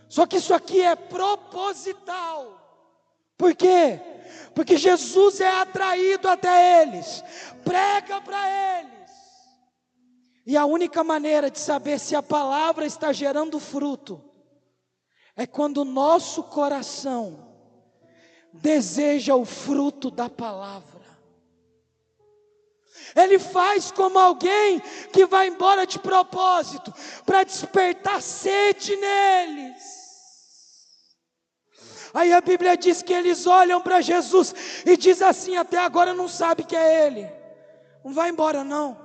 Só que isso aqui é proposital. Por quê? Porque Jesus é atraído até eles, prega para eles. E a única maneira de saber se a palavra está gerando fruto é quando o nosso coração deseja o fruto da palavra. Ele faz como alguém que vai embora de propósito, para despertar sede neles. Aí a Bíblia diz que eles olham para Jesus e diz assim: até agora não sabe que é Ele, não vai embora não,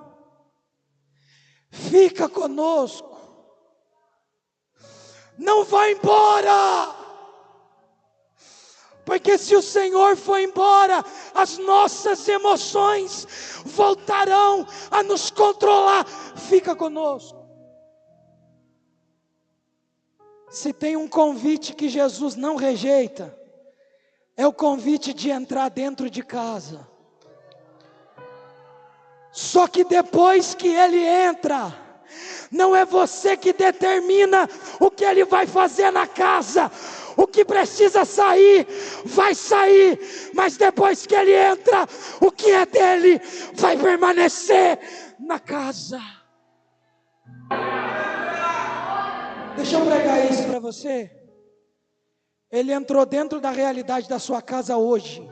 fica conosco, não vai embora. Porque se o Senhor for embora, as nossas emoções voltarão a nos controlar. Fica conosco. Se tem um convite que Jesus não rejeita, é o convite de entrar dentro de casa. Só que depois que Ele entra, não é você que determina o que Ele vai fazer na casa. O que precisa sair, vai sair. Mas depois que Ele entra, o que é dele vai permanecer na casa. Deixa eu pregar isso para você. Ele entrou dentro da realidade da sua casa hoje.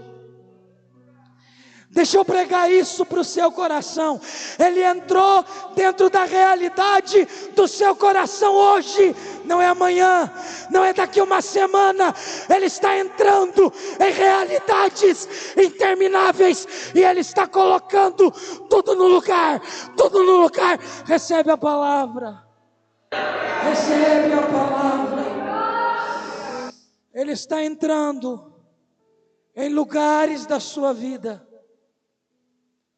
Deixa eu pregar isso para o seu coração. Ele entrou dentro da realidade do seu coração hoje. Não é amanhã, não é daqui uma semana. Ele está entrando em realidades intermináveis. E Ele está colocando tudo no lugar. Tudo no lugar. Recebe a palavra. Recebe a palavra. Ele está entrando em lugares da sua vida.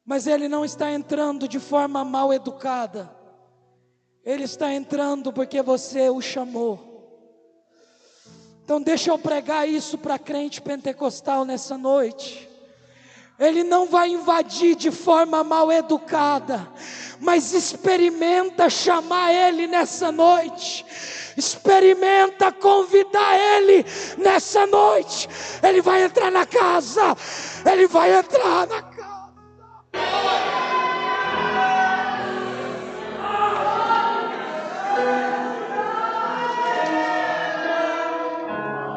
Mas Ele não está entrando de forma mal educada. Ele está entrando porque você o chamou. Então deixa eu pregar isso para crente pentecostal nessa noite. Ele não vai invadir de forma mal educada, mas experimenta chamar Ele nessa noite. Experimenta convidar Ele nessa noite. Ele vai entrar na casa. Ele vai entrar na casa.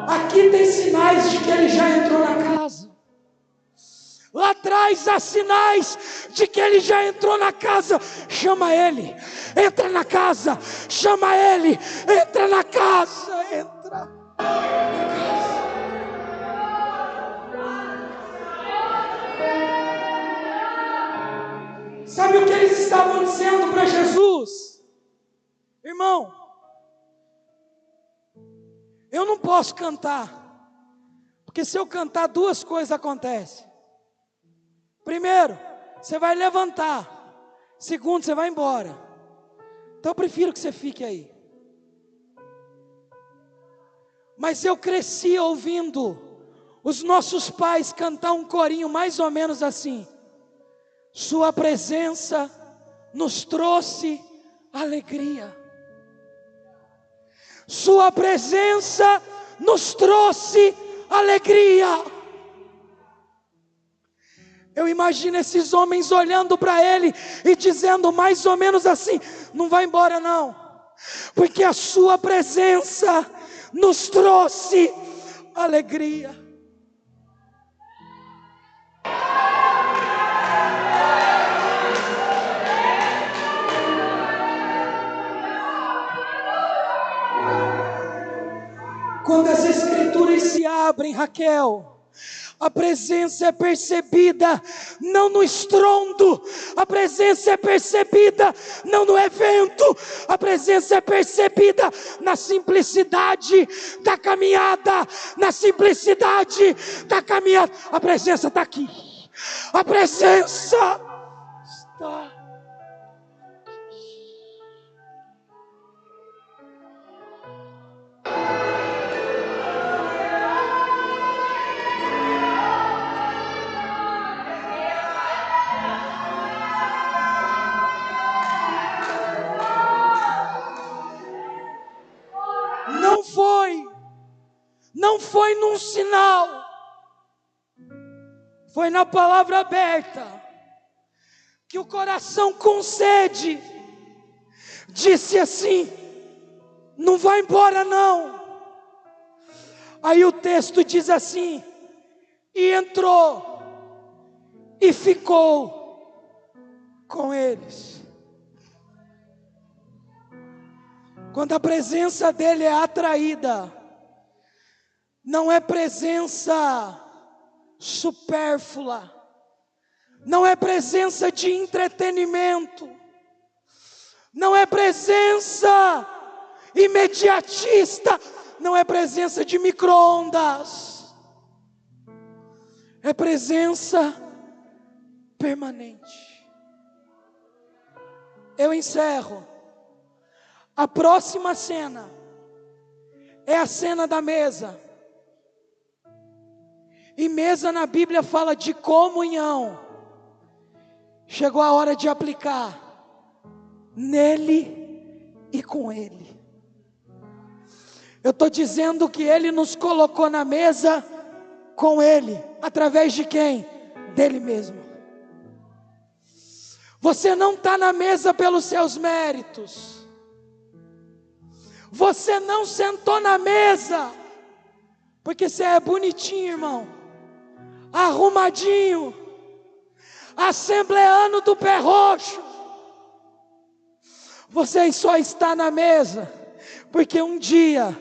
Aqui tem sinais de que Ele já entrou na casa. Lá atrás há sinais de que Ele já entrou na casa. Chama Ele, entra na casa. Chama Ele, entra na casa. Entra. Sabe o que eles estavam dizendo para Jesus? Irmão, não posso cantar, porque se eu cantar, duas coisas acontecem. Primeiro, você vai levantar. Segundo, você vai embora. Então eu prefiro que você fique aí. Mas eu cresci ouvindo os nossos pais cantar um corinho mais ou menos assim: sua presença nos trouxe alegria. Sua presença nos trouxe alegria. Eu imagino esses homens olhando para ele e dizendo mais ou menos assim: não vai embora não, porque a sua presença nos trouxe alegria. Quando as escrituras se abrem, Raquel, a presença é percebida não no estrondo, a presença é percebida não no evento, a presença é percebida na simplicidade da caminhada, na simplicidade da caminhada. A presença está aqui, a presença está. Não foi num sinal, foi na palavra aberta, que o coração com sede disse assim: não vai embora não. Aí o texto diz assim: e entrou e ficou com eles. Quando a presença dele é atraída, não é presença supérflua, não é presença de entretenimento, não é presença imediatista, não é presença de micro-ondas, é presença permanente. Eu encerro. A próxima cena é a cena da mesa. E mesa na Bíblia fala de comunhão. Chegou a hora de aplicar nele e com ele. Eu estou dizendo que ele nos colocou na mesa com ele. Através de quem? Dele mesmo. Você não está na mesa pelos seus méritos. Você não sentou na mesa porque você é bonitinho, irmão, arrumadinho, assembleano do pé roxo. Você só está na mesa porque um dia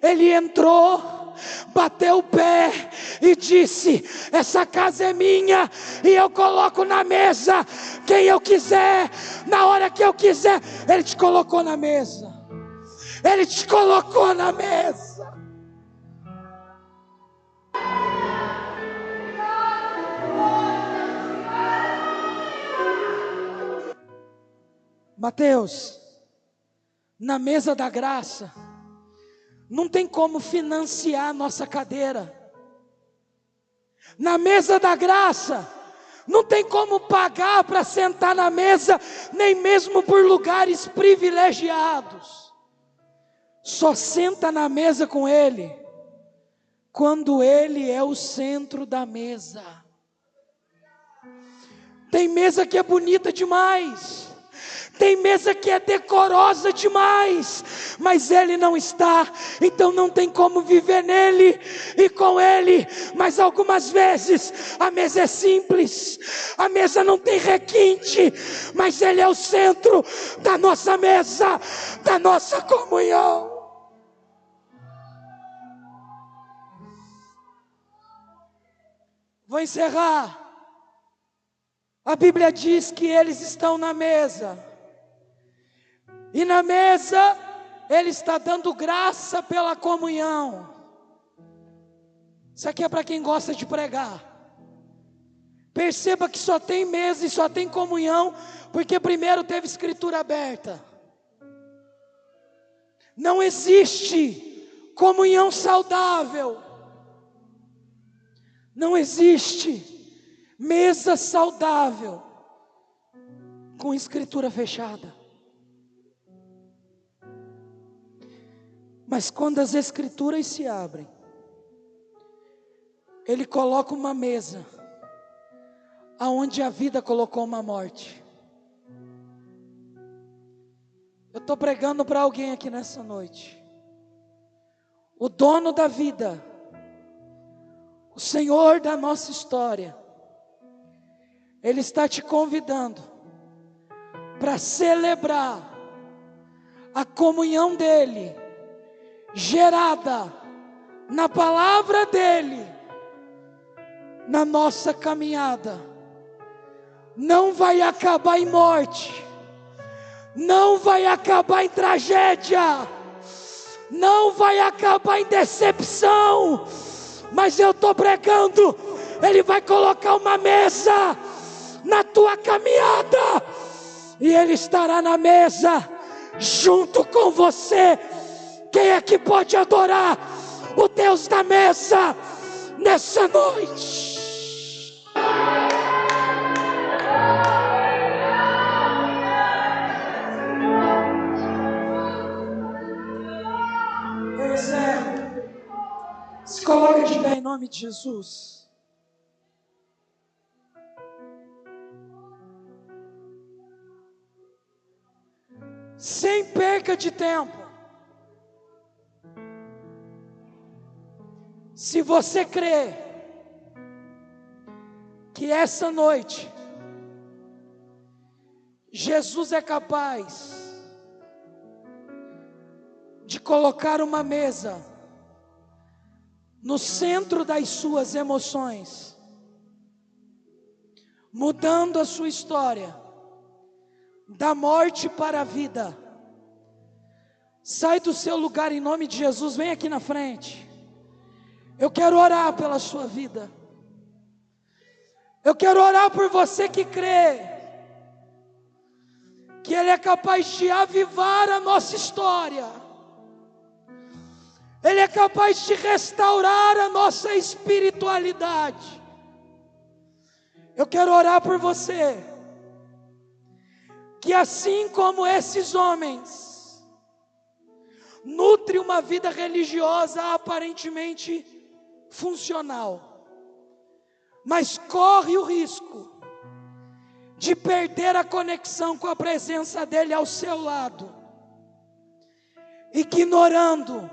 ele entrou, bateu o pé e disse: essa casa é minha e eu coloco na mesa quem eu quiser, na hora que eu quiser. Ele te colocou na mesa. Ele te colocou na mesa. Mateus, na mesa da graça, não tem como financiar a nossa cadeira. Na mesa da graça, não tem como pagar para sentar na mesa, nem mesmo por lugares privilegiados. Só senta na mesa com Ele quando Ele é o centro da mesa. Tem mesa que é bonita demais, tem mesa que é decorosa demais, mas Ele não está, então não tem como viver nele e com Ele. Mas algumas vezes a mesa é simples, a mesa não tem requinte, mas Ele é o centro da nossa mesa, da nossa comunhão. Vou encerrar. A Bíblia diz que eles estão na mesa, e na mesa Ele está dando graça pela comunhão. Isso aqui é para quem gosta de pregar. Perceba que só tem mesa e só tem comunhão, porque primeiro teve escritura aberta. Não existe comunhão saudável. Não existe mesa saudável com escritura fechada. Mas quando as escrituras se abrem, Ele coloca uma mesa aonde a vida colocou uma morte. Eu estou pregando para alguém aqui nessa noite. O dono da vida, o Senhor da nossa história, Ele está te convidando para celebrar a comunhão dEle, gerada na palavra dEle, na nossa caminhada. Não vai acabar em morte, não vai acabar em tragédia, não vai acabar em decepção, mas eu estou pregando, Ele vai colocar uma mesa na tua caminhada, e Ele estará na mesa junto com você. Quem é que pode adorar o Deus da mesa nessa noite? Pois é, se coloca de pé em nome de Jesus. Sem perca de tempo, se você crê que essa noite Jesus é capaz de colocar uma mesa no centro das suas emoções, mudando a sua história da morte para a vida, sai do seu lugar em nome de Jesus, vem aqui na frente. Eu quero orar pela sua vida. Eu quero orar por você que crê que Ele é capaz de avivar a nossa história. Ele é capaz de restaurar a nossa espiritualidade. Eu quero orar por você, que assim como esses homens, nutre uma vida religiosa aparentemente funcional, mas corre o risco de perder a conexão com a presença dEle ao seu lado, ignorando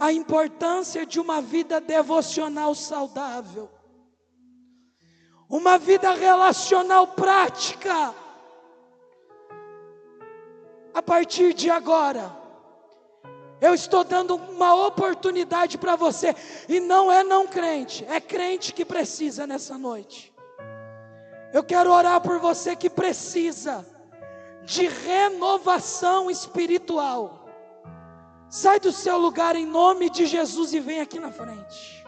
a importância de uma vida devocional saudável, uma vida relacional prática. A partir de agora, eu estou dando uma oportunidade para você, e não é não crente, é crente que precisa nessa noite. Eu quero orar por você que precisa de renovação espiritual. Sai do seu lugar em nome de Jesus e vem aqui na frente.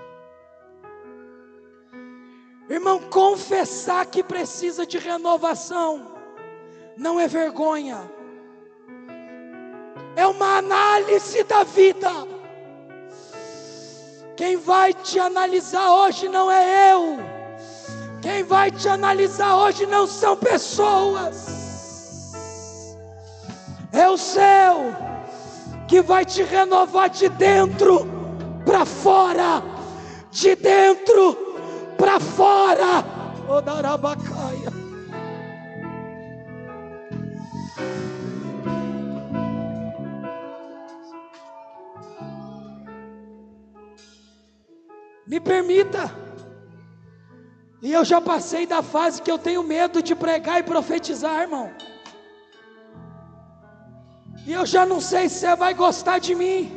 Irmão, confessar que precisa de renovação não é vergonha, é uma análise da vida. Quem vai te analisar hoje não é eu, quem vai te analisar hoje não são pessoas, é o céu que vai te renovar de dentro para fora, de dentro para fora. Odarabacaia. Me permita, e eu já passei da fase que eu tenho medo de pregar e profetizar, irmão. E eu já não sei se você vai gostar de mim,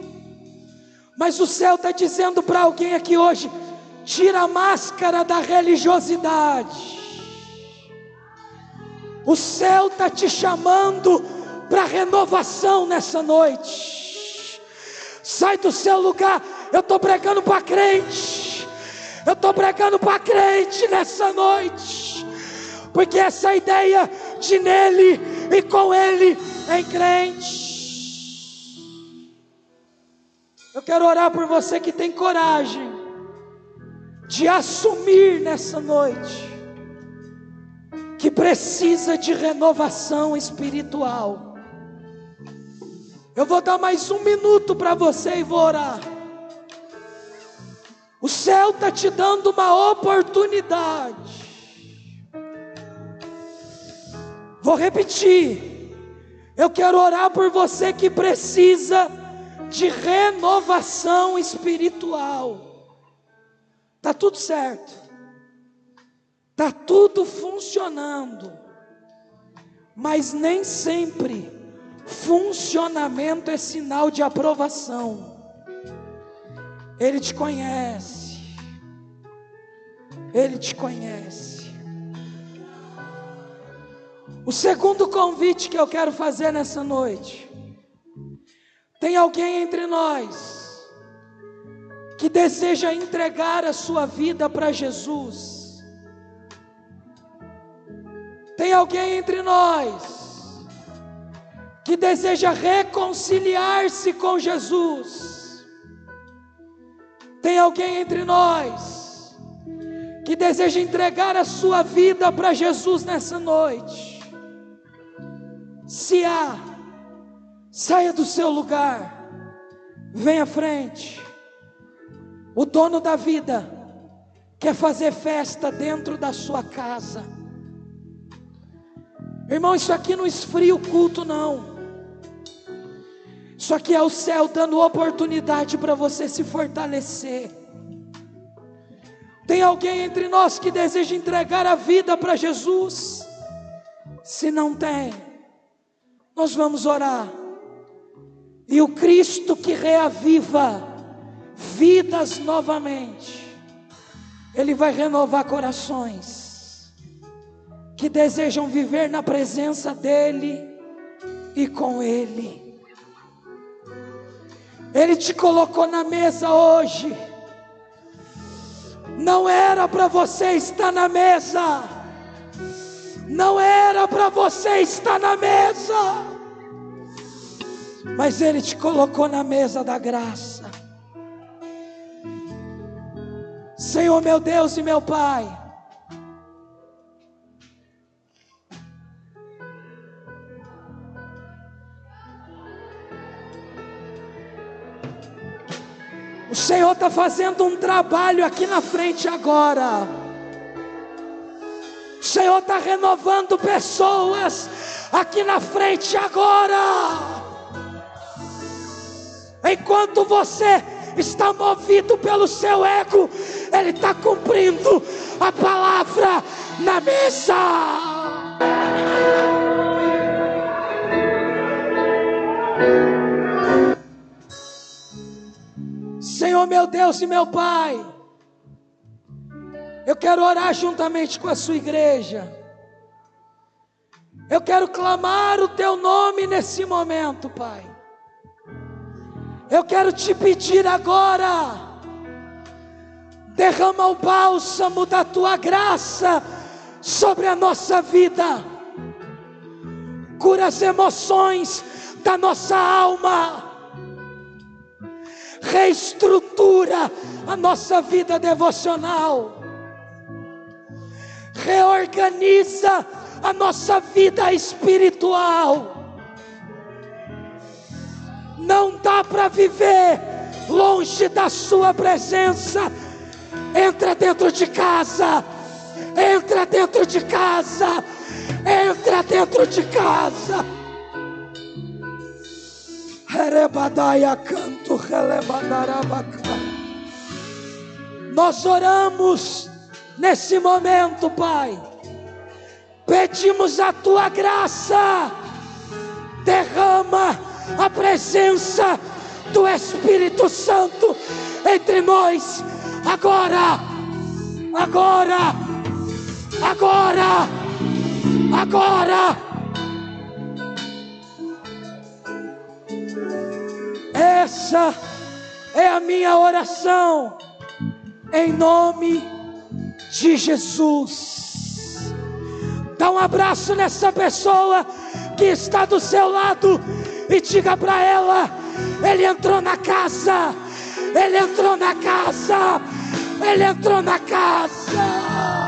mas o céu está dizendo para alguém aqui hoje: tira a máscara da religiosidade. O céu está te chamando para renovação nessa noite. Sai do seu lugar Eu estou pregando para crente. Eu estou pregando para crente nessa noite. Porque essa ideia de nele e com ele em crente. Eu quero orar por você que tem coragem de assumir nessa noite que precisa de renovação espiritual. Eu vou dar mais 1 minuto para você e vou orar. O céu está te dando uma oportunidade. Vou repetir. Eu quero orar por você que precisa de renovação espiritual. Está tudo certo. Está tudo funcionando. Mas nem sempre funcionamento é sinal de aprovação. Ele te conhece. Ele te conhece. O segundo convite que eu quero fazer nessa noite. Tem alguém entre nós que deseja entregar a sua vida para Jesus? Tem alguém entre nós que deseja reconciliar-se com Jesus? Tem alguém entre nós que deseja entregar a sua vida para Jesus nessa noite? Se há, saia do seu lugar, venha à frente. O dono da vida quer fazer festa dentro da sua casa. Irmão, isso aqui não esfria o culto não. Isso aqui é o céu dando oportunidade para você se fortalecer. Tem alguém entre nós que deseja entregar a vida para Jesus? Se não tem, nós vamos orar. E o Cristo que reaviva vidas novamente, Ele vai renovar corações que desejam viver na presença dEle e com Ele. Ele te colocou na mesa hoje. Não era para você estar na mesa. Não era para você estar na mesa. Mas Ele te colocou na mesa da graça. Senhor meu Deus e meu Pai, o Senhor está fazendo um trabalho aqui na frente agora. O Senhor está renovando pessoas aqui na frente agora. Enquanto você está movido pelo seu ego, Ele está cumprindo a palavra na mesa. Senhor meu Deus e meu Pai, eu quero orar juntamente com a sua igreja. Eu quero clamar o teu nome nesse momento, Pai. Eu quero te pedir agora, derrama o bálsamo da tua graça sobre a nossa vida, cura as emoções da nossa alma, reestrutura a nossa vida devocional, reorganiza a nossa vida espiritual. Não dá para viver longe da sua presença. Entra dentro de casa. Entra dentro de casa. Entra dentro de casa. Nós oramos nesse momento, Pai. Pedimos a tua graça. Derrama a presença do Espírito Santo entre nós, agora, agora, agora, agora. Essa é a minha oração, em nome de Jesus. Dá um abraço nessa pessoa que está do seu lado e diga para ela: Ele entrou na casa, Ele entrou na casa, Ele entrou na casa.